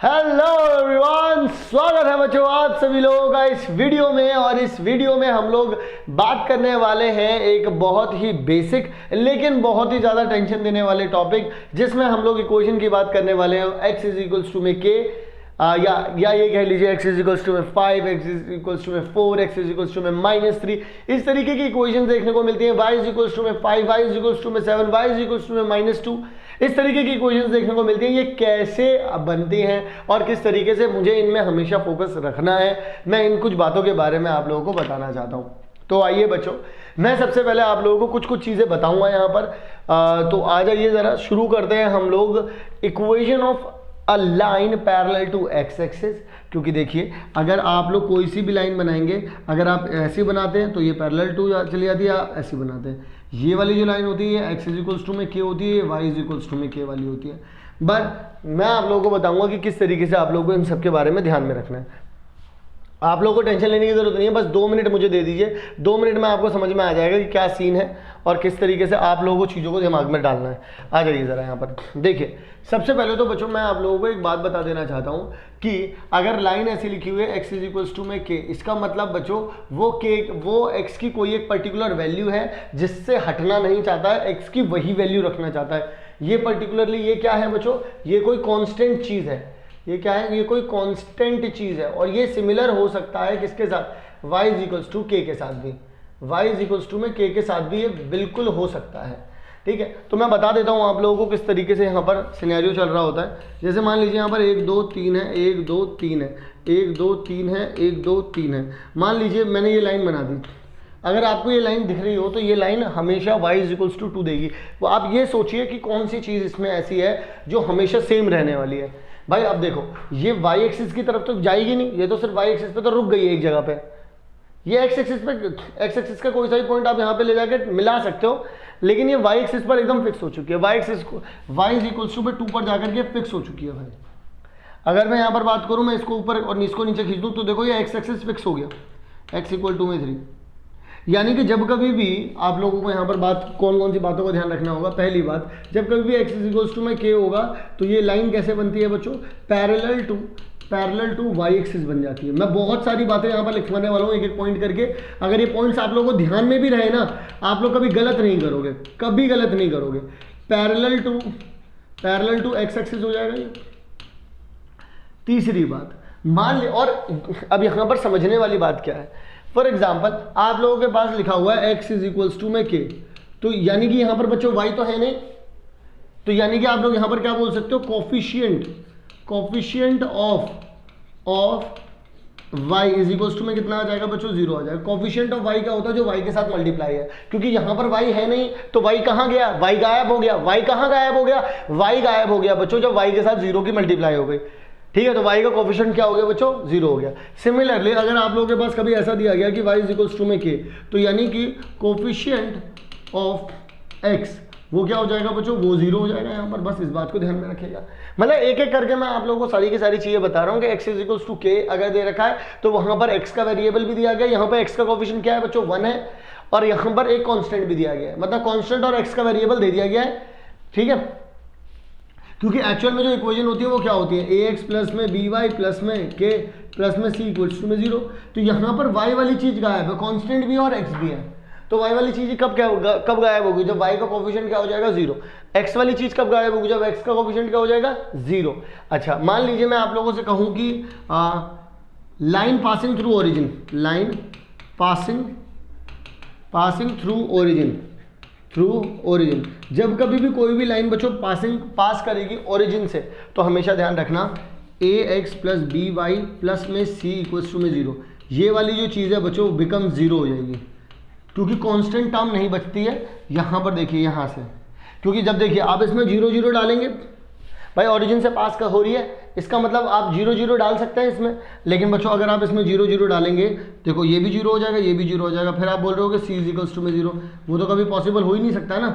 Hello everyone, स्वागत है बच्चों आप सभी लोगों का इस वीडियो में। और इस वीडियो में हम लोग बात करने वाले हैं एक बहुत ही बेसिक लेकिन बहुत ही ज़्यादा टेंशन देने वाले टॉपिक, जिसमें हम लोग इक्वेशन की बात करने वाले हैं। x इज इक्वल्स टू में k या ये कह लीजिए x इज इक्वल्स टू में 5, x इज इक्वल्स टू में 4, x इज इक्वल्स टू में -3। इस तरीके की इक्वेशन देखने को मिलती है। y इज इक्वल्स टू में 5, y इज इक्वल्स टू में 7, y इज इक्वल्स टू में -2। इस तरीके की इक्वेशंस देखने को मिलती हैं। ये कैसे बनती हैं और किस तरीके से मुझे इनमें हमेशा फोकस रखना है, मैं इन कुछ बातों के बारे में आप लोगों को बताना चाहता हूँ। तो आइए बच्चों, मैं सबसे पहले आप लोगों को कुछ चीज़ें बताऊंगा यहाँ पर। तो आ जाइए ज़रा, शुरू करते हैं हम लोग equation of a line parallel to x axis. क्योंकि देखिए, अगर आप लोग कोई सी भी लाइन बनाएंगे, अगर आप ऐसी बनाते हैं तो ये पैरेलल टू चली जाती है, आप ऐसी बनाते हैं, ये वाली जो लाइन होती है x इज इक्वल्स टू में k होती है, y इज इक्वल्स टू में k वाली होती है। बट मैं आप लोगों को बताऊंगा कि किस तरीके से आप लोगों को इन सब के बारे में ध्यान में रखना है। आप लोगों को टेंशन लेने की जरूरत नहीं है, बस 2 मिनट मुझे दे दीजिए। 2 मिनट में आपको समझ में आ जाएगा कि क्या सीन है और किस तरीके से आप लोगों को चीज़ों को दिमाग में डालना है। आ जाइए ज़रा यहाँ पर। देखिए, सबसे पहले तो बच्चों मैं आप लोगों को एक बात बता देना चाहता हूँ कि अगर लाइन ऐसी लिखी हुई है x इज इक्वल्स टू में k, इसका मतलब बच्चों वो x की कोई एक पर्टिकुलर वैल्यू है जिससे हटना नहीं चाहता है, x की वही वैल्यू रखना चाहता है। ये पर्टिकुलरली ये क्या है बच्चों, ये कोई कांस्टेंट चीज़ है। ये क्या है, ये कोई कांस्टेंट चीज़ है और ये सिमिलर हो सकता है किसके साथ, y is equals to k के साथ भी। y इज इक्वल्स टू में k के साथ भी ये बिल्कुल हो सकता है। ठीक है, तो मैं बता देता हूँ आप लोगों को किस तरीके से यहाँ पर सिनेरियो चल रहा होता है। जैसे मान लीजिए यहाँ पर 1 2 3 है, 1 2 3 है, 1 2 3 है, 1 2 3 है। मान लीजिए मैंने ये लाइन बना दी। अगर आपको ये लाइन दिख रही हो तो ये लाइन हमेशा y इज इक्वल्स टू 2 देगी। तो आप ये सोचिए कि कौन सी चीज़ इसमें ऐसी है जो हमेशा सेम रहने वाली है। भाई अब देखो, ये y एक्सिस की तरफ तो जाएगी नहीं, ये तो सिर्फ y एक्सिस पे तो रुक गई है एक जगह पे। ये x एक्सिस का कोई सा भी पॉइंट आप यहाँ पे ले जाके मिला सकते हो, लेकिन ये y एक्सिस पर एकदम फिक्स हो चुकी है। y एक्सिस को y इज इक्वल्स टू 2 पर जाकर के फिक्स हो चुकी है भाई। अगर मैं यहाँ पर बात करूँ, मैं इसको ऊपर और इसको नीचे खींच दूँ तो देखो ये x एक्सिस फिक्स हो गया, x इक्वल टू में 3। यानी कि जब कभी भी आप लोगों को यहाँ पर बात कौन सी बातों का ध्यान रखना होगा। पहली बात, जब कभी भी x इज इक्वल्स टू में k होगा तो ये लाइन कैसे बनती है बच्चों, पैरेलल टू y एक्सिस बन जाती है। मैं बहुत सारी बातें यहाँ पर लिखवाने वाला हूँ एक एक पॉइंट करके। अगर ये पॉइंट्स आप लोगों को ध्यान में भी रहे ना, आप लोग कभी गलत नहीं करोगे, कभी गलत नहीं करोगे। पैरेलल टू x एक्सिस हो जाएगा ये। तीसरी बात, मान ले, और अब यहाँ पर समझने वाली बात क्या है। फॉर एग्जाम्पल, आप लोगों के पास लिखा हुआ है x इज इक्वल्स टू में k, तो यानी कि यहाँ पर बच्चों y तो है नहीं, तो यानी कि आप लोग यहाँ पर क्या बोल सकते हो, coefficient of y is equals to में कितना आ जाएगा बच्चों, 0 आ जाएगा। कोफिशिएंट ऑफ y क्या होता है, जो y के साथ मल्टीप्लाई है। क्योंकि यहाँ पर y है नहीं तो y कहाँ गया, y गायब हो गया। y कहाँ गायब हो गया, y गायब हो गया बच्चों जब y के साथ 0 की मल्टीप्लाई हो गई। ठीक है, तो y का कोफिशिएंट क्या हो गया बच्चों, 0 हो गया। सिमिलरली अगर आप लोगों के पास कभी ऐसा दिया गया कि y इज इक्वल्स टू में k, तो यानी कि कोफिशिएंट ऑफ x वो क्या हो जाएगा बच्चों, वो 0 हो जाएगा यहाँ पर। बस इस बात को ध्यान में रखिएगा। मतलब एक एक करके मैं आप लोगों को सारी की सारी चीजें बता रहा हूँ कि x is equals to k अगर दे रखा है तो वहां पर x का वेरिएबल भी दिया गया, यहाँ पर x का कोफिशिएंट क्या है बच्चों, 1 है, और यहाँ पर एक कांस्टेंट भी दिया गया है। मतलब कांस्टेंट और x का वेरिएबल दे दिया गया है। ठीक है, क्योंकि एक्चुअल में जो इक्वेशन होती है वो क्या होती है, ax प्लस में by प्लस में k प्लस में c इक्वल्स टू में 0। तो यहाँ पर y वाली चीज गायब है, कांस्टेंट भी और x भी है। तो y वाली चीज कब गायब होगी, जब y का कोफिशिएंट क्या हो जाएगा, 0। x वाली चीज कब गायब होगी, जब x का कोफिशिएंट क्या हो जाएगा, 0। अच्छा, मान लीजिए मैं आप लोगों से कहूँ कि line passing through origin, line passing through origin, जब कभी भी कोई भी लाइन बच्चों पास करेगी ओरिजिन से, तो हमेशा ध्यान रखना ax प्लस by प्लस में c इक्वल्स टू में 0, ये वाली जो चीज़ है बच्चों बिकम 0 हो जाएगी। क्योंकि कांस्टेंट टर्म नहीं बचती है यहाँ पर। देखिए यहाँ से, क्योंकि जब देखिए आप इसमें 0 0 डालेंगे, भाई ओरिजिन से पास का हो रही है, इसका मतलब आप 0 0 डाल सकते हैं इसमें। लेकिन बच्चों अगर आप इसमें 0 0 डालेंगे, देखो ये भी 0 हो जाएगा, ये भी 0 हो जाएगा, फिर आप बोल रहे हो कि c इज इक्वल्स टू में 0, वो तो कभी पॉसिबल हो ही नहीं सकता ना।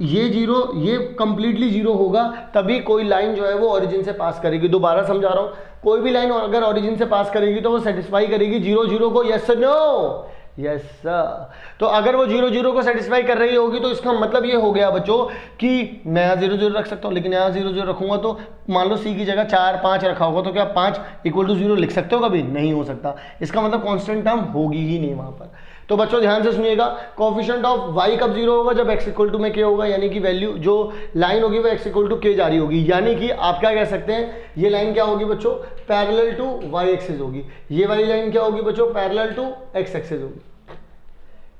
ये 0, ये कंप्लीटली 0 होगा तभी कोई लाइन जो है वो ओरिजिन से पास करेगी। दोबारा समझा रहा हूँ, कोई भी लाइन अगर ओरिजिन से पास करेगी तो वो सेटिस्फाई करेगी 0 0 को, यस नो, यस सर। तो अगर वो 0 0 को सेटिस्फाई कर रही होगी तो इसका मतलब ये हो गया बच्चों कि मैं यहाँ 0 0 रख सकता हूँ, लेकिन यहाँ 0 0 रखूंगा तो मान लो सी की जगह 4 5 रखा होगा तो क्या 5 = 0 लिख सकते हो? कभी नहीं हो सकता। इसका मतलब कांस्टेंट टर्म होगी ही नहीं वहां पर। तो बच्चों ध्यान से सुनिएगा, कोएफिशिएंट ऑफ y कब 0 होगा? जब x = में k होगा, यानी कि वैल्यू जो लाइन होगी वो x = k जा रही होगी, यानी कि आप क्या कह सकते हैं, ये लाइन क्या होगी बच्चों? पैरेलल टू y एक्सिस होगी। ये वाली लाइन क्या होगी बच्चों? पैरेलल टू x एक्सिस होगी।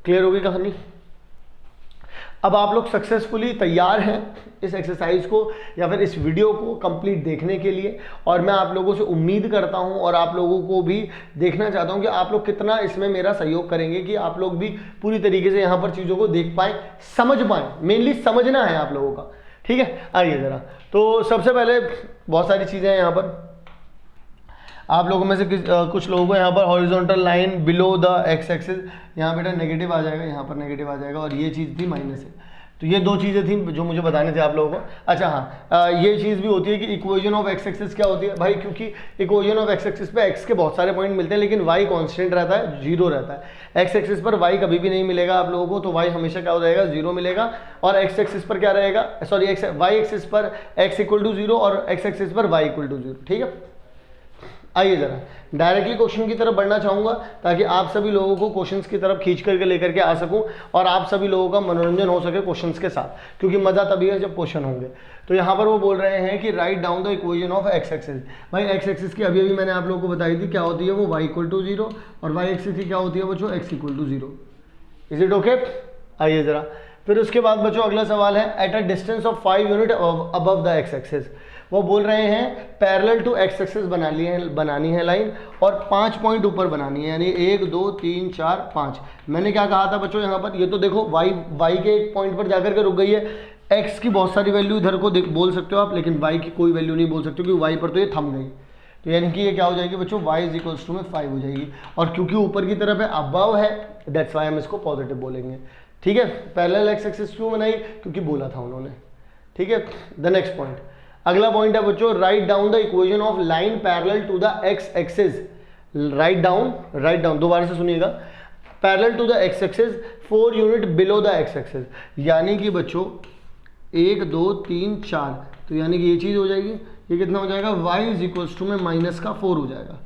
क्लियर होगी कहानी? अब आप लोग सक्सेसफुली तैयार हैं इस एक्सरसाइज को या फिर इस वीडियो को कंप्लीट देखने के लिए, और मैं आप लोगों से उम्मीद करता हूं और आप लोगों को भी देखना चाहता हूं कि आप लोग कितना इसमें मेरा सहयोग करेंगे कि आप लोग भी पूरी तरीके से यहां पर चीज़ों को देख पाएं, समझ पाएं। मेनली समझना है आप लोगों का, ठीक है। आइए ज़रा, तो सबसे पहले बहुत सारी चीज़ें हैं यहाँ पर। आप लोगों में से कुछ लोगों को यहाँ पर horizontal line below the x axis, यहाँ बेटा नेगेटिव आ जाएगा, यहाँ पर नेगेटिव आ जाएगा, और ये चीज़ थी माइनस है। तो ये 2 चीज़ें थी जो मुझे बताने थे आप लोगों को। अच्छा हाँ, ये चीज़ भी होती है कि इक्वेशन ऑफ एक्स एक्सिस क्या होती है भाई, क्योंकि इक्वेशन ऑफ एक्स एक्सिस पे एक्स के बहुत सारे पॉइंट मिलते हैं लेकिन वाई कांस्टेंट रहता है, 0 रहता है। एक्स एक्सिस पर वाई कभी भी नहीं मिलेगा आप लोगों को, तो वाई हमेशा क्या हो जाएगा? 0 मिलेगा। और एक्स एक्सिस पर क्या रहेगा? सॉरी, वाई एक्सिस पर x = 0 और एक्स एक्सिस पर y = 0, ठीक है। आइए जरा डायरेक्टली क्वेश्चन की तरफ बढ़ना चाहूंगा ताकि आप सभी लोगों को क्वेश्चंस की तरफ खींच करके लेकर के आ सकूं और आप सभी लोगों का मनोरंजन हो सके क्वेश्चंस के साथ, क्योंकि मजा तभी है जब क्वेश्चन होंगे। तो यहाँ पर वो बोल रहे हैं कि right down the equation of x axis. भाई एक्स एक्सिस की अभी मैंने आप लोगों को बताई थी क्या होती है, वो y = 0, और y एक्सिस की क्या होती है बच्चों? x = 0। Is it okay? आइए जरा, फिर उसके बाद बच्चों अगला सवाल है, at a distance of 5 unit above the x axis. वो बोल रहे हैं पैरेलल टू एक्स एक्सिस बनानी है लाइन, और 5 पॉइंट ऊपर बनानी है, यानी 1 2 3 4 5। मैंने क्या कहा था बच्चों यहाँ पर? ये तो देखो y के एक पॉइंट पर जाकर के रुक गई है। x की बहुत सारी वैल्यू इधर को बोल सकते हो आप, लेकिन y की कोई वैल्यू नहीं बोल सकते क्योंकि y पर तो ये थम गई। तो यानी कि ये क्या हो जाएगी बच्चों? y = 5 हो जाएगी, और क्योंकि ऊपर की तरफ है, अबव है, दैट्स वाई हम इसको पॉजिटिव बोलेंगे, ठीक है। पैरेलल एक्स एक्सिस क्यों बनाई? क्योंकि बोला था उन्होंने, ठीक है। द नेक्स्ट पॉइंट, अगला पॉइंट है बच्चों, write down the equation of line parallel to the x axis. Write down दोबारा से सुनिएगा, parallel to the x axis 4 unit below the x axis, यानी कि बच्चों 1 2 3 4, तो यानी कि ये चीज हो जाएगी। ये कितना हो जाएगा? y = में -4 हो जाएगा,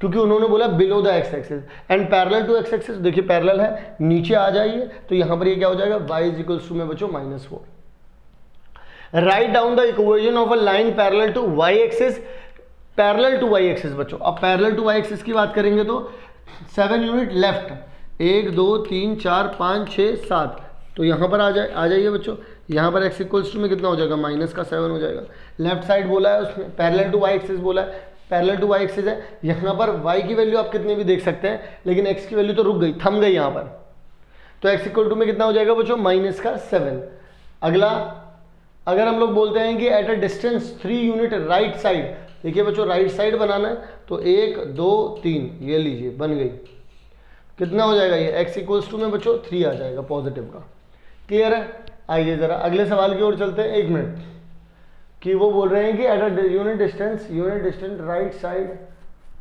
क्योंकि उन्होंने बोला below the x axis and parallel to x axis. देखिए पैरेलल है, नीचे आ जाइए, तो यहां पर ये क्या हो जाएगा? y = में बच्चों -4। Write down the equation of a line parallel to y axis. Parallel to y axis बच्चों, अब पैरेलल टू y एक्सिस की बात करेंगे तो 7 यूनिट लेफ्ट, 1 2 3 4 5 6 7, तो यहाँ पर आ जाइए बच्चों। यहाँ पर x = में कितना हो जाएगा? -7 हो जाएगा। लेफ्ट साइड बोला है उसमें, पैरेलल टू y एक्सिस बोला है, पैरेलल टू y एक्सिस है। यहाँ पर y की वैल्यू आप कितनी भी देख सकते हैं, लेकिन x की वैल्यू तो रुक गई, थम गई यहाँ पर, तो x = में कितना हो जाएगा बच्चों? -7। अगला, अगर हम लोग बोलते हैं कि at a distance 3 unit right side, देखिए बच्चों राइट साइड बनाना है, तो 1 2 3, ये लीजिए बन गई। कितना हो जाएगा ये? x = में बच्चों 3 आ जाएगा पॉजिटिव का। क्लियर है? आइए जरा अगले सवाल की ओर चलते हैं, 1 मिनट, कि वो बोल रहे हैं कि at a unit distance right side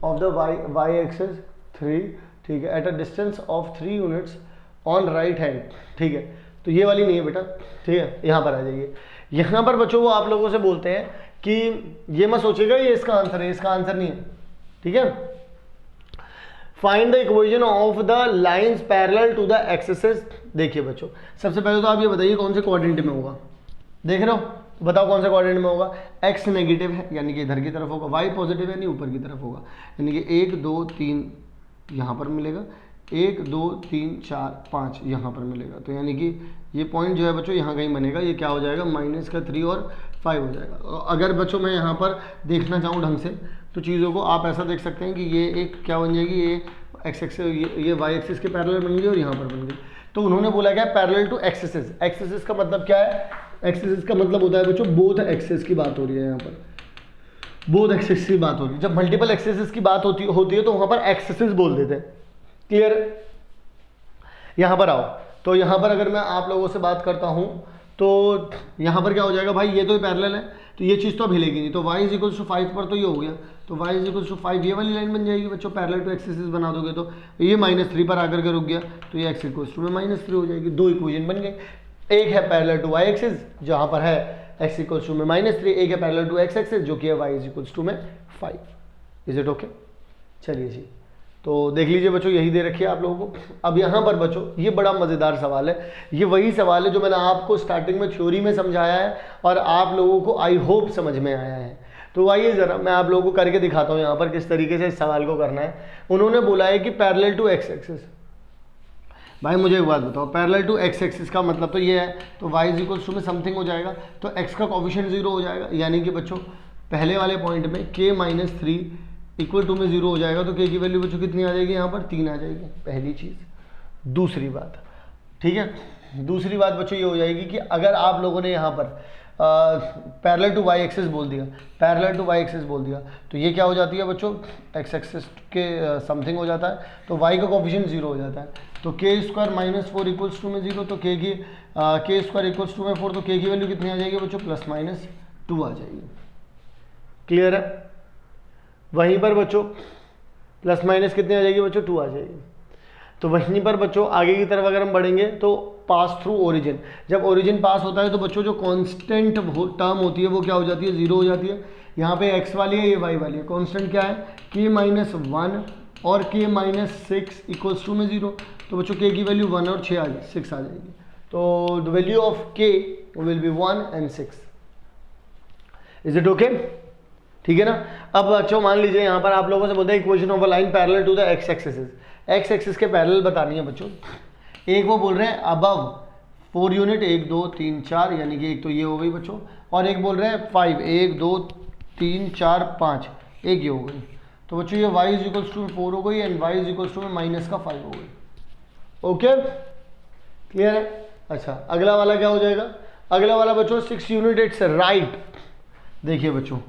of the y axis 3, ठीक है, at a distance of 3 units on right hand, ठीक है। तो ये वाली नहीं है बेटा, ठीक है, यहाँ पर आ जाइए। यहाँ पर बच्चों वो आप लोगों से बोलते हैं कि ये मत सोचिएगा ये इसका आंसर है, इसका आंसर नहीं है, ठीक है। Find the equation of the lines parallel to the axis. देखिए बच्चों, सबसे पहले तो आप ये बताइए कौन से क्वाड्रेंट में होगा, देख रहे हो? बताओ कौन सा क्वाड्रेंट में होगा? x नेगेटिव है यानी कि इधर की तरफ होगा, y पॉजिटिव है यानी ऊपर की तरफ होगा, यानी कि 1 2 3 यहाँ पर मिलेगा, 1 2 3 4 5 यहाँ पर मिलेगा, तो यानी कि ये पॉइंट जो है बच्चों यहाँ कहीं बनेगा, ये क्या हो जाएगा? -3 और 5 हो जाएगा। अगर बच्चों मैं यहाँ पर देखना चाहूँ ढंग से तो चीज़ों को आप ऐसा देख सकते हैं कि ये एक क्या बन जाएगी, ये एक्स एक्सिस, ये वाई एक्सिस के पैरेलल बन गई और यहाँ पर बन गई। तो उन्होंने बोला क्या? Parallel to axis. एक्सिस का मतलब क्या है? एक्सिस का मतलब होता है बच्चों बोथ एक्सिस की बात हो रही है, यहाँ पर बोथ एक्सिस की बात हो रही है। जब मल्टीपल एक्सिस की बात होती है तो वहाँ पर एक्सिस बोल देते हैं। क्लियर? यहाँ पर आओ, तो यहाँ पर अगर मैं आप लोगों से बात करता हूँ तो यहाँ पर क्या हो जाएगा भाई, ये तो पैरेलल है, तो ये चीज़ तो अब हिलेगी नहीं। तो y इज इक्वल्स टू 5 पर तो ये हो गया, तो y इज इक्वल्स टू 5 ये वाली लाइन बन जाएगी बच्चों, पैरेलल टू एक्स एक्सिस बना दोगे तो ये -3 पर आकर के रुक गया, तो ये x इक्वल्स टू में -3 हो जाएगी। दो इक्वेशन बन गई, एक है पैरेलल टू y एक्सिस जहाँ पर है x इक्वल्स टू में -3, एक है पैरेलल टू x एक्सिस जो कि है y इज इक्वल्स टू में 5। Is it okay? चलिए जी, तो देख लीजिए बच्चों, यही दे रखी है आप लोगों को। अब यहाँ पर बच्चों ये बड़ा मज़ेदार सवाल है, ये वही सवाल है जो मैंने आपको स्टार्टिंग में थ्योरी में समझाया है और आप लोगों को आई होप समझ में आया है। तो आइए ज़रा मैं आप लोगों को करके दिखाता हूँ यहाँ पर किस तरीके से इस सवाल को करना है। उन्होंने बोला है कि पैरेलल टू एक्स एक्सिस। भाई मुझे एक बात बताओ, पैरेलल टू एक्स एक्सिस का मतलब तो ये है, तो y इज इक्वल्स टू में समथिंग हो जाएगा, तो x का कोफिशिएंट 0 हो जाएगा, यानी कि बच्चों पहले वाले पॉइंट में k माइनस 3 इक्वल टू में 0 हो जाएगा, तो k की वैल्यू बच्चों कितनी आ जाएगी यहाँ पर 3 आ जाएगी, पहली चीज़। दूसरी बात, ठीक है, दूसरी बात बच्चों ये हो जाएगी कि अगर आप लोगों ने यहाँ पर पैरेलल टू वाई एक्सिस बोल दिया, पैरेलल टू वाई एक्सिस बोल दिया, तो ये क्या हो जाती है बच्चों, एक्स एक्सिस के समथिंग हो जाता है, तो y का कोफिशिएंट 0 हो जाता है, तो k स्क्वायर -4 इक्वल्स टू में 0, तो k स्क्वायर इक्वल्स टू में 4, तो k की वैल्यू कितनी आ जाएगी बच्चों, +-2 आ जाएगी। क्लियर है? वहीं पर बच्चों प्लस माइनस कितनी आ जाएगी बच्चों, 2 आ जाएगी। तो वहीं पर बच्चों आगे की तरफ अगर हम बढ़ेंगे तो पास थ्रू ओरिजिन, जब ओरिजिन पास होता है तो बच्चों जो कांस्टेंट टर्म होती है वो क्या हो जाती है, 0 हो जाती है। यहाँ पे x वाली है, ये y वाली है, कांस्टेंट क्या है k-1 और k-6 इक्वल्स टू में 0, तो बच्चों k की वैल्यू 1 और 6 आ जाएगी, तो the value of k will be 1 and 6। Is it okay? ठीक है ना। अब बच्चों मान लीजिए यहाँ पर आप लोगों से बोलते हैं equation of a line parallel to the x axis, x axis के पैरेलल बतानी है बच्चों। एक वो बोल रहे हैं अबव 4 यूनिट, 1 2 3 4, यानी कि एक तो ये हो गई बच्चों, और एक बोल रहे हैं 5, 1 2 3 4 5, एक ये हो गई, तो बच्चों ये y इज इक्वल्स टू 4 हो गई and y is equals to में -5 हो गई। ओके, क्लियर है? अच्छा, अगला वाला क्या हो जाएगा, अगला वाला बच्चों 6 यूनिट इट्स राइट। देखिए बच्चों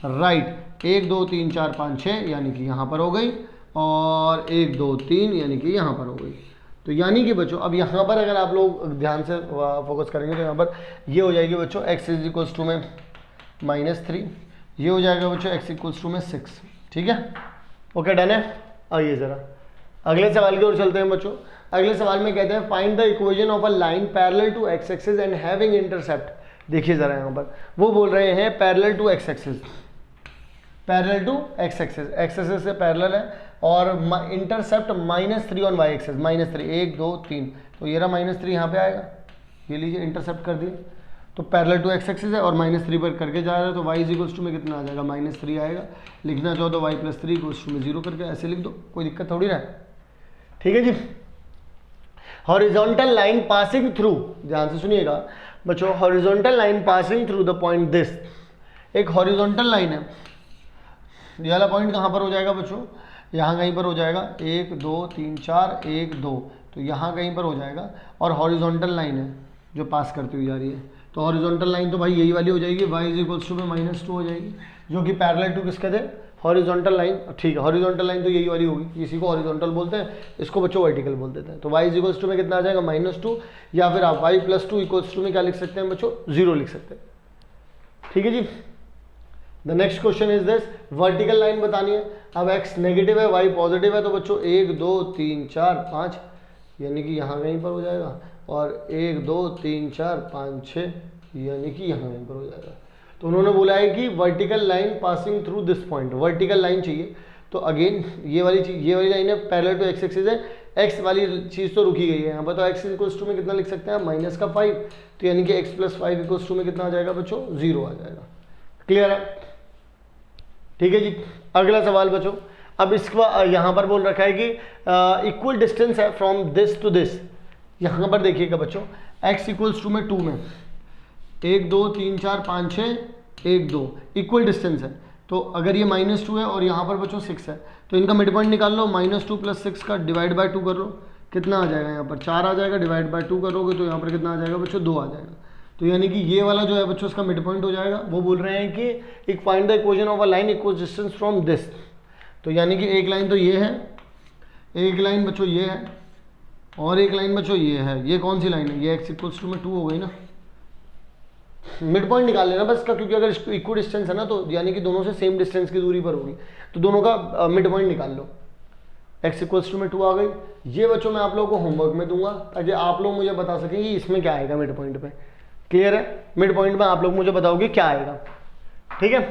राइट 1 2 3 4 5 6 यानी कि यहाँ पर हो गई, और 1 2 3 यानी कि यहाँ पर हो गई। तो यानी कि बच्चों अब यहाँ पर अगर आप लोग ध्यान से फोकस करेंगे तो यहाँ पर ये हो जाएगी बच्चों x इज इक्वल्स टू में -3, ये हो जाएगा बच्चों x इक्वल्स टू में 6। ठीक है, ओके, डन है। आइए ज़रा अगले सवाल की ओर चलते हैं बच्चों। अगले सवाल में कहते हैं find the equation of a line parallel to x axis and having intercept. देखिए ज़रा यहाँ पर वो बोल रहे हैं parallel to x axis, parallel to x axis, x axis से पैरेलल है और इंटरसेप्ट -3 ऑन वाई एक्सिस, -3 1 2 3, तो ये रहा -3 यहाँ पे आएगा, ये लीजिए इंटरसेप्ट कर दिए, तो पैरेलल टू एक्स एक्सिस है और -3 पर करके जा रहा है, तो y इज इक्वल्स टू में कितना आ जाएगा, -3 आएगा। लिखना चाहो तो y + 3 इक्वल्स टू में 0 करके ऐसे लिख दो, कोई दिक्कत थोड़ी ना है। ठीक है जी। हॉरिजॉन्टल लाइन पासिंग थ्रू, ध्यान से सुनिएगा बच्चों, horizontal line passing through the point this, एक हॉरिजॉन्टल लाइन है, ये वाला पॉइंट कहाँ पर हो जाएगा बच्चों, यहाँ कहीं पर हो जाएगा, 1 2 3 4 1 2, तो यहाँ कहीं पर हो जाएगा, और हॉरिजॉन्टल लाइन है जो पास करती हुई जा रही है, तो हॉरिजॉन्टल लाइन तो भाई यही वाली हो जाएगी, y इज इक्वल्स टू में -2 हो जाएगी, जो कि पैरेलल टू किसके थे, हॉरिजॉन्टल लाइन। ठीक है, हॉरिजॉन्टल लाइन तो यही वाली होगी, इसी को हॉरिजॉन्टल बोलते हैं, इसको बच्चों वर्टिकल बोल देते हैं। तो y इज इक्वल्स टू में कितना आ जाएगा, -2, या फिर आप y + 2 इक्वल्स टू में क्या लिख सकते हैं बच्चों, 0 लिख सकते हैं। ठीक है जी। The next question is this, vertical line बतानी है। अब x नेगेटिव है, y पॉजिटिव है, तो बच्चों 1 2 3 4 5 यानी कि यहाँ कहीं पर हो जाएगा, और 1 2 3 4 5 6 यानी कि यहाँ कहीं पर हो जाएगा। तो उन्होंने बोला है कि vertical line passing through this point, vertical line चाहिए, तो अगेन ये वाली चीज, ये वाली लाइन है पैरेलल टू एक्स एक्सिस है, एक्स वाली चीज़ तो रुकी गई है यहाँ पर, तो एक्स इक्वल्स टू में कितना लिख सकते हैं, -5, तो यानी कि x + 5 इक्वल्स टू में कितना आ जाएगा बच्चों, 0 आ जाएगा। क्लियर है? ठीक है जी। अगला सवाल बच्चों, अब इसका यहाँ पर बोल रखा है कि इक्वल डिस्टेंस है फ्रॉम दिस टू दिस। यहाँ पर देखिएगा बच्चों, x इक्वल्स टू में 2 में 1 2 3 4 5 6 1 2 इक्वल डिस्टेंस है, तो अगर ये -2 है और यहाँ पर बच्चों 6 है, तो इनका मिड पॉइंट निकाल लो, -2 + 6 का डिवाइड बाय 2 कर लो, कितना आ जाएगा, यहाँ पर 4 आ जाएगा, डिवाइड बाय 2 करोगे तो यहाँ पर कितना आ जाएगा बच्चों, 2 आ जाएगा। तो यानी कि ये वाला जो है बच्चों इसका मिड पॉइंट हो जाएगा। वो बोल रहे हैं कि एक find the equation of a line equal distance from this, तो यानी कि एक लाइन तो ये है, एक लाइन बच्चों ये है, और एक लाइन बच्चों ये है। ये कौन सी लाइन है, ये x इक्वल्स टू में 2 हो गई ना, मिड पॉइंट निकाल लेना बस का, क्योंकि अगर इक्वल डिस्टेंस है ना तो यानी कि दोनों से सेम डिस्टेंस की दूरी पर होगी, तो दोनों का मिड पॉइंट निकाल लो। x इक्वल्स टू में 2 आ गई। ये बच्चों मैं आप लोगों को होमवर्क में दूंगा ताकि आप लोग मुझे बता सकें कि इसमें क्या आएगा मिड पॉइंट पे। क्लियर है? मिड पॉइंट में आप लोग मुझे बताओगे क्या आएगा। ठीक है,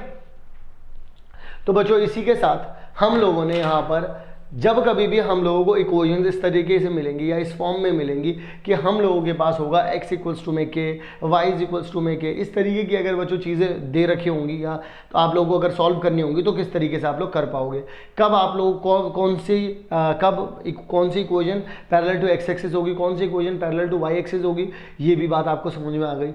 तो बच्चों इसी के साथ हम लोगों ने यहाँ पर जब कभी भी हम लोगों को इक्वेशंस इस तरीके से मिलेंगी या इस फॉर्म में मिलेंगी कि हम लोगों के पास होगा x इक्वल्स टू में के, y इक्वल्स टू में के, इस तरीके की अगर बच्चों चीज़ें दे रखी होंगी या तो आप लोगों को अगर सॉल्व करनी होंगी तो किस तरीके से आप लोग कर पाओगे, कब आप लोग कौन सी equation parallel to x axis होगी, कौन सी equation parallel to y axis होगी, ये भी बात आपको समझ में आ गई।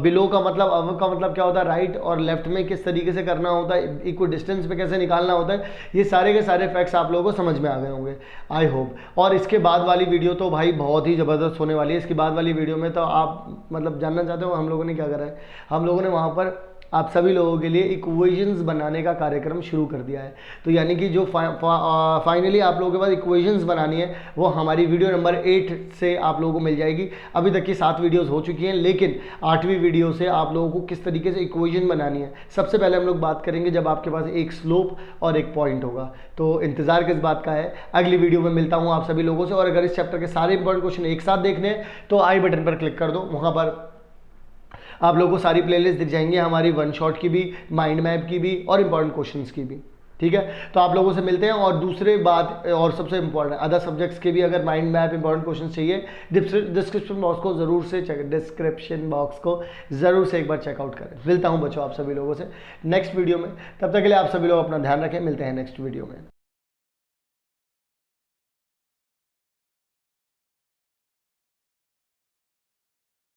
बिलो का मतलब, अब का मतलब क्या होता है, राइट और लेफ्ट में किस तरीके से करना होता है, इक्वल डिस्टेंस पे कैसे निकालना होता है, ये सारे के सारे फैक्ट्स आप लोगों को समझ में आ गए होंगे आई होप। और इसके बाद वाली वीडियो तो भाई बहुत ही ज़बरदस्त होने वाली है। इसके बाद वाली वीडियो में तो आप मतलब जानना चाहते हो हम लोगों ने क्या करा है, हम लोगों ने वहाँ पर आप सभी लोगों के लिए इक्वेशंस बनाने का कार्यक्रम शुरू कर दिया है। तो यानी कि जो फाइनली आप लोगों के पास इक्वेशंस बनानी है वो हमारी वीडियो नंबर 8 से आप लोगों को मिल जाएगी। अभी तक की 7 वीडियोस हो चुकी हैं, लेकिन 8वीं वीडियो से आप लोगों को किस तरीके से इक्वेशन बनानी है सबसे पहले हम लोग बात करेंगे जब आपके पास एक स्लोप और एक पॉइंट होगा। तो इंतजार किस बात का है, अगली वीडियो में मिलता हूँ आप सभी लोगों से। और अगर इस चैप्टर के सारे इंपॉर्टेंट क्वेश्चन एक साथ देखने हैं तो आई बटन पर क्लिक कर दो, वहाँ पर आप लोगों को सारी प्लेलिस्ट दिख जाएंगी, हमारी वन शॉट की भी, माइंड मैप की भी और इंपॉर्टेंट क्वेश्चंस की भी। ठीक है, तो आप लोगों से मिलते हैं। और दूसरे बात और सबसे इंपॉर्टेंट अदर सब्जेक्ट्स के भी अगर माइंड मैप इंपॉर्टेंट क्वेश्चन चाहिए डिस्क्रिप्शन बॉक्स को जरूर से एक बार चेकआउट करें। मिलता हूं बच्चों आप सभी लोगों से नेक्स्ट वीडियो में, तब तक के लिए आप सभी लोग अपना ध्यान रखें, मिलते हैं नेक्स्ट वीडियो में।